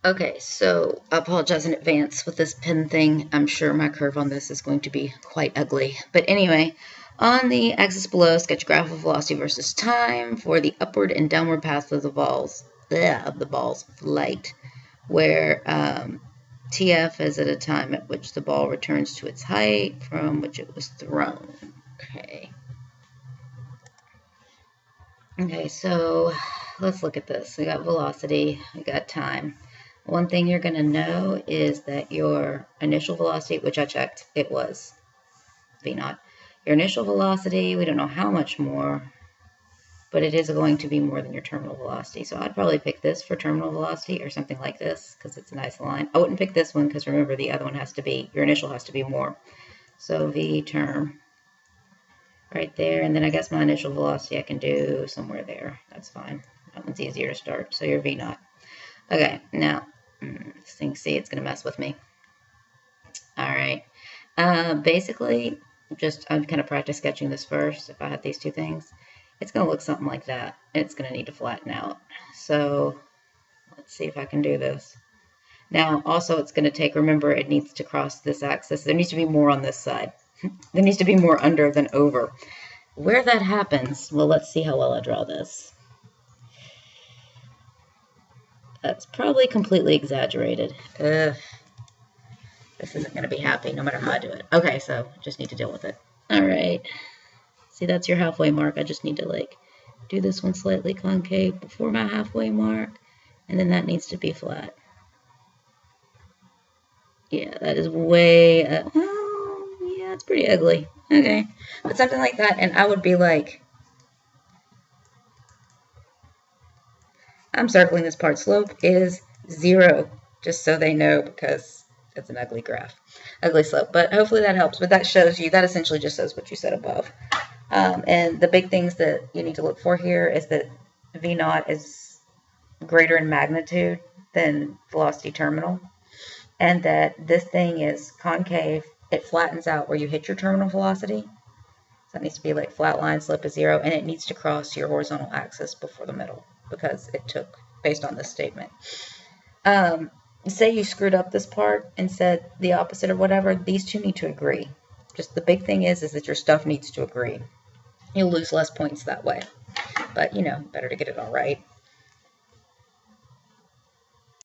Okay, so I apologize in advance with this pen thing. I'm sure my curve on this is going to be quite ugly. But anyway, on the axis below, sketch a graph of velocity versus time for the upward and downward path of the balls, flight, where TF is at a time at which the ball returns to its height from which it was thrown. Okay, so let's look at this. We got velocity, we got time. One thing you're going to know is that your initial velocity, which I checked, it was V0. Your initial velocity, we don't know how much more, but it is going to be more than your terminal velocity. So I'd probably pick this for terminal velocity or something like this because it's a nice line. I wouldn't pick this one because remember the other one has to be, your initial has to be more. So V term right there, and then I guess my initial velocity I can do somewhere there. That's fine. That one's easier to start. So your V0. Okay, now this thing, see, it's going to mess with me. All right. Basically, I'm kind of practice sketching this first. If I had these two things, it's going to look something like that. It's going to need to flatten out. So let's see if I can do this. Now, also, it's going to take, remember, it needs to cross this axis. There needs to be more on this side. There needs to be more under than over. Where that happens, well, let's see how well I draw this. That's probably completely exaggerated. This isn't going to be happy no matter how I do it. Okay, so just need to deal with it. All right. See, that's your halfway mark. I just need to, like, do this one slightly concave before my halfway mark, and then that needs to be flat. Yeah, that is way, well, yeah, it's pretty ugly. Okay, but something like that, and I would be like, I'm circling this part. Slope is 0, just so they know, because it's an ugly graph, ugly slope. But hopefully that helps. But that shows you, that essentially just says what you said above. And the big things that you need to look for here is that V0 is greater in magnitude than velocity terminal, and that this thing is concave. It flattens out where you hit your terminal velocity. So it needs to be like flat line, slope is 0, and it needs to cross your horizontal axis before the middle, because it took, based on this statement. Say you screwed up this part and said the opposite or whatever, these two need to agree. Just the big thing is that your stuff needs to agree. You'll lose less points that way. But, you know, better to get it all right.